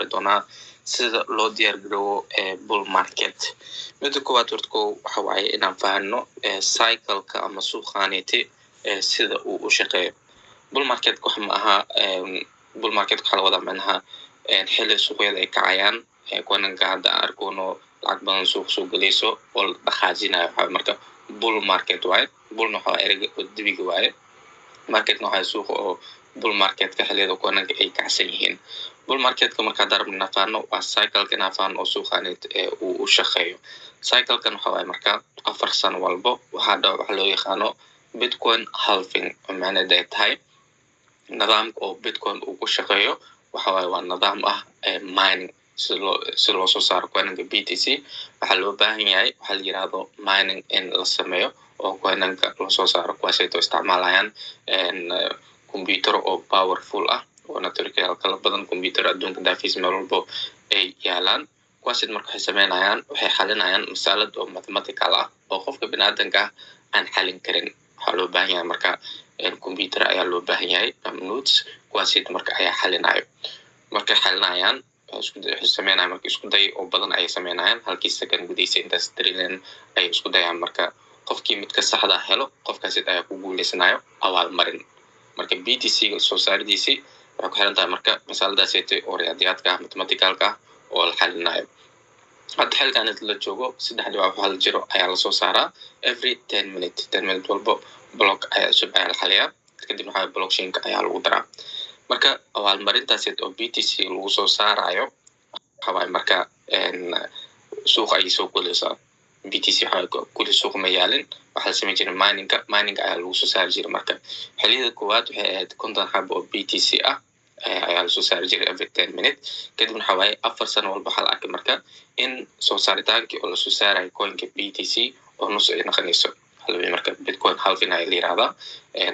saari doonaa sida loo diyaar garoobo bull market. Midda koowaad horta waxa waaye inaan fahanno cycle-ka ama suuqaaniti sida uu u shaqeeyo. Bull market wax ma aha bull market waxa la wadaa macnaha xilli suuqyada ay kacayaan kuwananka hadda aan arkoono lacag badan suuq soo galayso oo la dhaqaajinayo waxa marka bull market waaye. Bullna waxa ereyga dibiga waaye. Marketna waxa suuq oo bull market-ka xilliyada kuwananka ay kacsan yihiin. Bull market-ka marka darabna faano waa cycle-ka nafaan oo suuqaanit uu u shaqeeyo. Cycle-kan waxa waaye marka 4 sano walbo waxa loo yaqaano Bitcoin halving macnaheedu ay tahay nidaamka oo Bitcoin uu ku shaqeeyo waxa waaye waa nidaam ah mining si loo soo saaro kuwananka BTC waxa loo baahan yahay waxa la yiraahdo mining in la sameeyo oo kuwananka loo soo saaro kuwaas ay isticmaalayaan computer oo powerful ah oo network kala badan computer adduunka daafis meel walbo ay yaalaan kuwaas marka waxay sameynayaan waxay xalinayaan mas'alad oo mathematical ah oo qofka bini'aadanka aan xalin karin waxa loo baahan yahay marka computer ayaa loo baahan yahay nodes kuwaas marka ayaa xalinayo marka xalinayaan sameynayaan marka isku day oo badan ay sameynayaan halkii second gudihiisa intaas trillion ay isku dayaan marka qofkii mid ka saxda helo qofkaas ayaa ku guuleysanayo awaal marin marka BTC soo saardiisi waxa ku xiran tahay marka mas'aladaas oo riyaadiyadka mathematical-ka oo la xalinayo hadda xilkan la joogo 3 dhibac hal jiro ayaa la soo saaraa every 10 minutes walbo block ayaa soo la xaliyaa kadib waxa blockchain-ka ayaa lagu daraa marka awaal marintaas oo BTC lagu soo saarayo waxa waaye marka suuq ay soo kuleysaa BTC waxa kulli suuq ma yaalin waxa la sameeyay jiray mining ayaa lagu soo saari jiray marka xilliyada koowaad waxay ahayd konton xabo oo BTC ah ayaa la soo saari jiray every 10 minutes kadib waxa waaye 4 sano walba waxa la arkay marka in soo saaritaankii oo la soo saaray coin-ka BTC oo nus ay noqonayso halwey marka Bitcoin halving ay leeyahay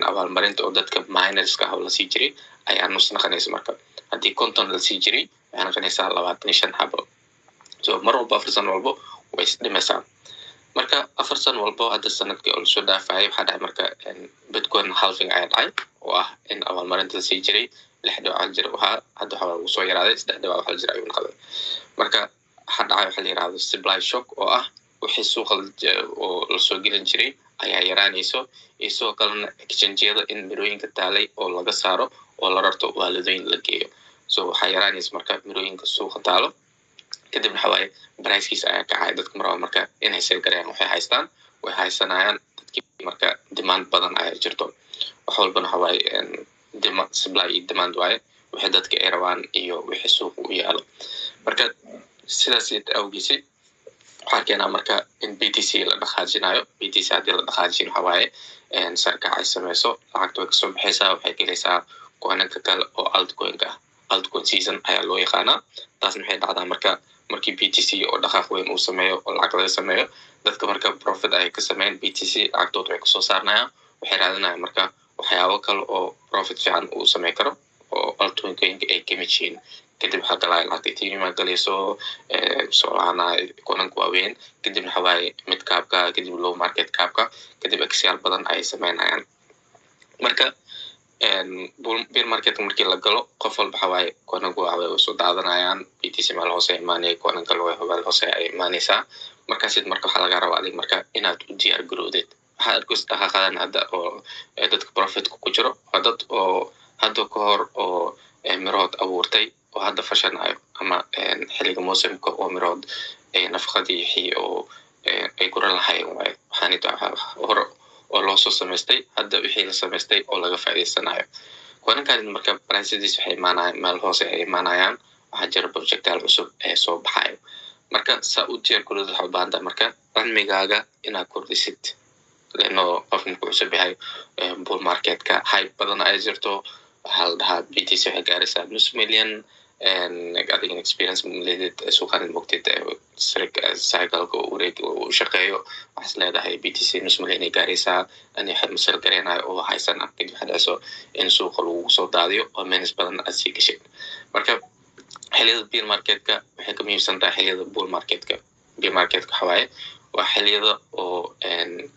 awaal marinta oo dadka miners-ka ah la sii jiray ayaa nus noqonayso marka haddii konton la sii jiray waxay noqonaysaa 25 xabo so mar walba 4 sano walba way isdhimaysaa marka 4 sano walba hadda sanadkii oo soo dhaafay waxa dhacay marka Bitcoin halving ay dhacay oo ah in awaal marinta la sii jiray 6 dhibac jir waxa hadda waxa uu soo yaraaday 3 dhibac hal jir ayuu noqday marka waxa dhacay waxa la yiraahdo supply shock oo ah wixii suuqa oo la soo gelin jiray ayaa yaraanayso isoo kalena exchange-yada in mirooyinka taalay oo laga saaro oo la rarto waalidayn la geeyo so waxa yaraanayso marka mirooyinka suuqa taalo kadib waxa waaye price-kiisa ayaa kacay dadka marka inay sell gareeyaan waxay haystaan way haysanayaan dadkii marka demand badan ayaa jirto wax walba waxa waaye demand supply iyo demand waaye wixii dadka ay rabaan iyo wixii suuqa u yaalo marka sidaas awgiisi waxa keenaa marka in BTC la dhaqaajinayo BTC hadii la dhaqaajin waxa waaye sarka ay sameeyso lacagta way kasoo baxaysaa waxay gelaysaa coin-ka kale oo altcoin-ka altcoin season ayaa loo yaqaanaa taasna waxay dhacdaa markii BTC oo dhaqaaq weyn uu sameeyo oo lacag laga sameeyo dadka marka profit ay ka sameeyaan BTC lacagtooda way kasoo saarnayaan waxay raadinayaan marka waxyaabo kale oo profit fiican uu sameey karo oo altcoin-ka ay kamid yihiin kadib waxa kale lacagta Ethereum galayso Solana coin-ka waaweyn kadib waxa waaye mid kaabka kadib low market kaabka kadib excel badan ay sameynayaan marka bear market markii la galo qof walba waxa waaye coin-ka waa soo daadanayaan BTC meel hoose imaanay coin-ka loo hoose ay imaanaysaa markaas marka waxa laga rabaa adig marka inaad u diyaar garowdid waxa arkus dhaqaaqadan hadda oo dadka profit ku jiro dad oo hadda ka hor oo mirood abuurtay oo hadda fashanayo ama xilliga muusimka oo mirood nafaqadii oo ay ku lahaayeen waxaan oo loo soo sameystay hadda wixii la sameystay oo laga faa'iideysanayo coin-kan marka price-diis waxay imaanayaan meel hoose ay imaanayaan waxa jira project-yaal cusub ee soo baxayo marka saa u diyaar garowdid waxa u baahan tahay marka cilmigaaga inaad kordhisid lano qofna ku cusub yahay bull market-ka hype badan ay jirto waxa la dhahaa BTC waxay gaaraysaa nus milyan adiga experience leedid suuqan mugtid cycle-ka uu shaqeeyo waxaas leedahay BTC nus milyan ay gaaraysaa ani waxa masal gareenayo oo haysan kadib waxa dhacayso in suuqa lagu soo daadiyo oo minus badan aad sii gashay marka xilliyada bear market-ka waxay ka muhiimsan tahay xilliyada bull market-ka bear market-ka waxa waaye waa xilliyada oo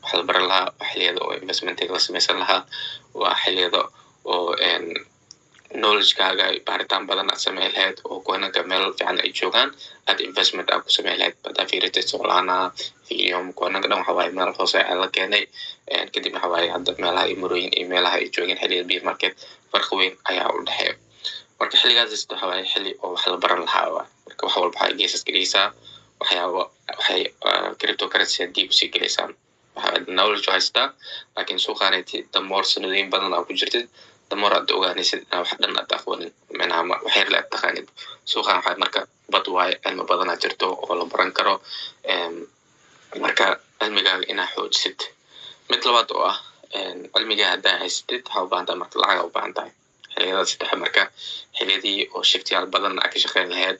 waxa la baran lahaa waa xilliyada oo investment la sameysan lahaa waa xilliyada oo knowledge-kaaga baaritaan badan aad samey lahayd oo kuwananka meel fiican ay joogaan aad investment aad ku samey lahayd badaa fiiritay Solana Ethereum kuwananka dhan waxa waaye meel hoose ayaa la keenay kadib waxa waaye hadda meelaha ay marooyin iyo meelaha ay joogeen xilliga bear market farqi weyn ayaa u dhexeeya marka xilligaas waxa waaye xilli oo wax la baran lahaa marka wax walba waxay geesas gelaysaa waxyaabo waxay cryptocurrency dib u sii gelaysaan waxaad knowledge haystaa laakiin suuqaanati the more sanadooyin badan aad ku jirtid the more aad ogaanaysid wax dhan aad aqoonin macnaha waxay la taqaanid suuqaan waxay marka bad waaye cilmi badan aad jirto oo la baran karo marka cilmigaaga inaad xoojisid mid labaad oo ah cilmiga haddaa haysatid waxaa u baahan tahay marka lacag u baahan tahay xilliyada saddex marka xilliyadii oo shiftiyaal badan aad ka shaqeyn lahayd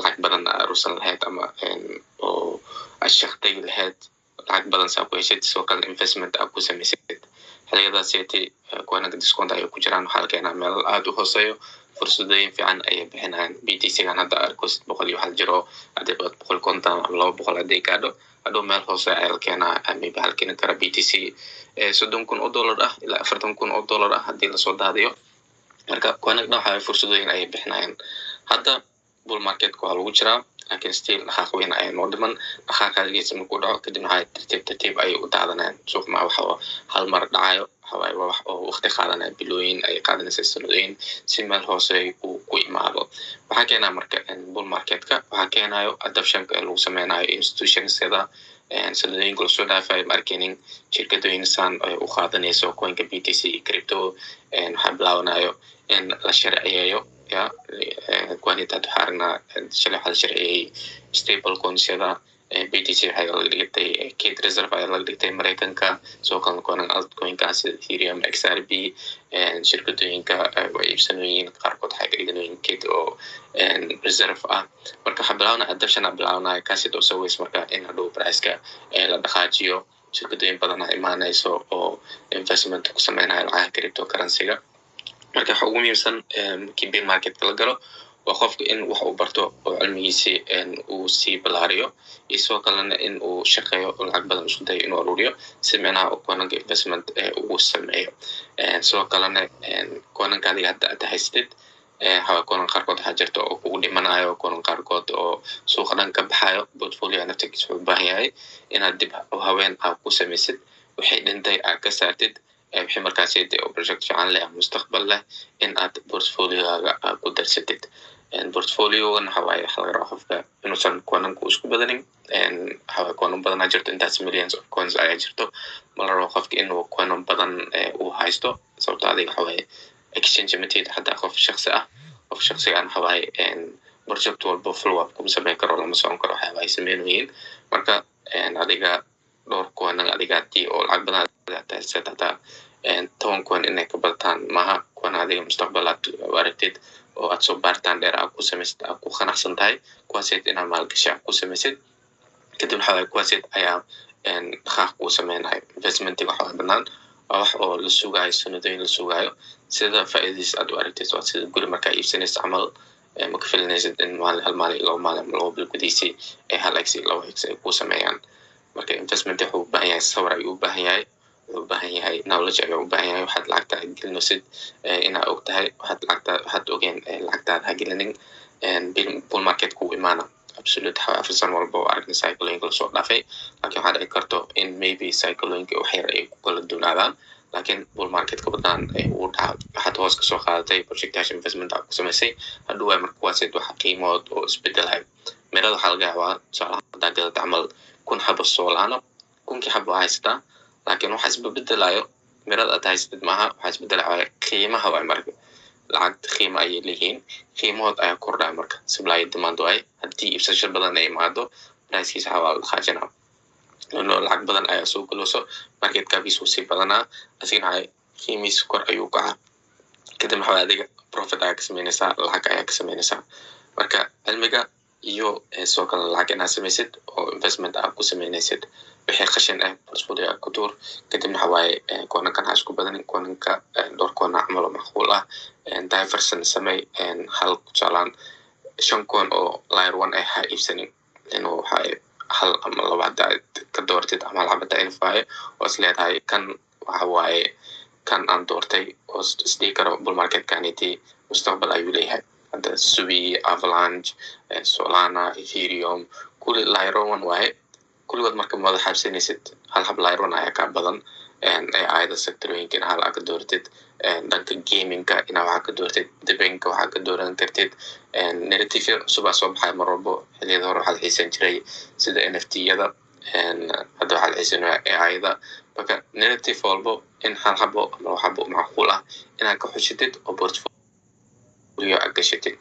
lacag badan aad rusan lahayd ama oo aad shaqtay lahayd lacag badan saa ku heshid sidoo kale investment aad ku samaysid xilliyadaas yeeti kuwananka discount ayay ku jiraan waxaa la keenaa meel aad u hooseeyo fursadooyin fiican ayay bixinayaan BTC-gan hadda arkosid 100 jiro hadday 150 ama 200 hadday gaadho hadhow meel hoose ayaa la keenaa maybe hal keeni kara BTC $30,000 ah ilaa $40,000 ah haddii lasoo daadiyo marka kuwananka dhan waxaa fursadooyin ayay bixinayaan hadda bull marketka waa lagu jiraa laakiin still dhaqaaq weyn ayaa noo dhiman dhaqaaqaadigiisa markuu dhaco kadib waxaa tartiib ayay u daadanayaan suuq ma waxa hal mar dhacayo waxawaaye waa wax oo waqti qaadanaya bilooyin ay qaadanaysa sanadooyin si meel hoose uu ku imaado waxaa keenaa marka bull marketka waxaa keenayo adoptionka lagu sameynayo institutionsyada sanadooyinka lasoo dhaafayo marketing shirkadooyin saan ay u qaadanayso coinka BTC crypto waxaa bilaabanayo in la sharciyeeyo ya kuwanitaad waxaarna shalay waxaa la sharciyey stable coinsyada BTC waxay laga dhigtay Kate Reserve ayaa laga dhigtay Mareykanka soo kale kuwanan altcoinka sida Ethereum XRP shirkadooyinka way iibsanooyin qaarkood waxay ka dhiganooyin Kate oo reserve ah marka waxaa bilaabana adoption bilaabana kaasi oo saways marka in hadhow price-ka la dhaqaajiyo shirkadooyin badan ay imaanayso oo investment ku sameynayo lacagaha cryptocurrency-ga marka waxa ugu muhiimsan markii bear market la galo waa qofka in wax uu barto oo cilmigiisa uu sii balaariyo isoo kalena in uu shaqeeyo lacag badan isku dayo inuu ururiyo si micnaha kuwananka investment uu sameeyo sidoo kalena kuwananka adiga hadda aad haystid hawa kuwanan qaarkood waxaa jirta oo kugu dhimanayo kuwanan qaarkood oo suuqa dhan ka baxayo portfolio naftigiisa wuxuu u baahan yahay inaad dib u haween aad ku samaysid waxay dhintay aad ka saartid wixii markaas oo project fiican leh mustaqbal leh in aad portfolio-gaaga ku darsatid portfolio-gan waxa waaye waxa laga rabaa qofka inuusan kuwananku isku badanin waxa waaye kuwanan badan aa jirto intaas millions of coins ayaa jirto ma la rabo qofka inuu kuwanan badan uu haysto sababto adiga waxa waaye exchange mateed hadda qof shakhsi ah qof shakhsigan waxa waaye project walba follow up kuma sameyn karo lama socon karo waxyaaba ay sameynayeen marka adiga dhowr kuwanan adiga haddii oo lacag badan hataa 10 kuwan inay ka badataan maaha kuwan adiga mustaqbal aad u aragtid oo aad soo baartaan dheer aad ku samaysid aad ku qanacsan tahay kuwaaseed inaad maalgashi aad ku samaysid kadib waxa waaye kuwaaseed ayaa dhaqaaq kuu sameynayo investmentiga waxa banaan waa wax oo la sugaayo sanadooyin la sugaayo sida faa'iidadiisa aad u aragtid waa sida guri markaa iibsanaysa camal ma ka filanaysid in hal maalin laba maalin laba bil gudihiisii hal x laba x ay kuu sameeyaan marka investment wuxuu u baahan yahay sawir ayuu u baahan yahay wuxuu u baahan yahay knowledge ayuu u baahan yahay waxaad lacagta gelinaysid inaad og tahay waxaad ogeen lacagtaada ha gelinin bull market kuu imaana absolute afar walba oo aragna cyclooyinka lasoo dhaafay laakiin waxaa dhici karto in maybe cyclooyinka wax yar ay ku kala duunaadaan laakiin bull market ka badan uu dhaca waxaad hoos ka soo qaadatay projectation investment aad ku samaysay hadhow waa marka kuwaaseed waxa qiimood oo isbedelahay mirada waxaa laga yaabaa tusaalaha haddaa gadata camal 1,000 xabo Solana 1,000 xabo haystaa laakiin waxa isbedelayo mirada aad haysatid maaha waxa isbedelayo qiimaha waa marka lacagta qiimo ayay leeyihiin qiimood ayaa kordhaya marka supply demand waaye haddii iibsasho badan ay imaado price-kiisa waa la qaajinaa lano lacag badan ayaa soo galayso market cap-kiisa wuu sii badanaa asigana qiimihiisa kor ayuu kacaa kadib waxa adiga profit ayaa ka samaynaysaa lacag ayaa ka samaynaysaa marka cilmiga iyo soo kale lacag inaad samaysid oo investment aad ku samaynaysid wixii qashin portfolio ku tuur kadib waxa waaye kuwanankan ha isku badanin kuwananka dhowr kuwana camal oo macquul ah diversion samey hal tusaalaan 5 kuwan oo layer 1 ay ha iibsanin inuu waxaa hal ama laba hadda ka doortid ama laba hadda infaayo oo is leedahay kan waxa waaye kan aan doortay oo isdhihi karo bull marketkaniti mustaqbal ayuu leeyahay hadda Sui, Avalanche, Solana, Ethereum kulli layer one waaye kulligood marka madax xabsanaysid hal hab layer one ayaa ka badan ayada sectorooyinka in hal ka doortid dhanka gamingka ina waxaa ka doortid debanka waxaa ka dooran kartid narrative cusub aa soo baxay mar walbo xilliyada hore waxaa la xiisan jiray sida NFT-yada hadda waxaa la xiisanaya AI-da marka narrative walbo in hal habo ama wax habo macquul ah inaad ka xushitid oo portfolio aad gashatid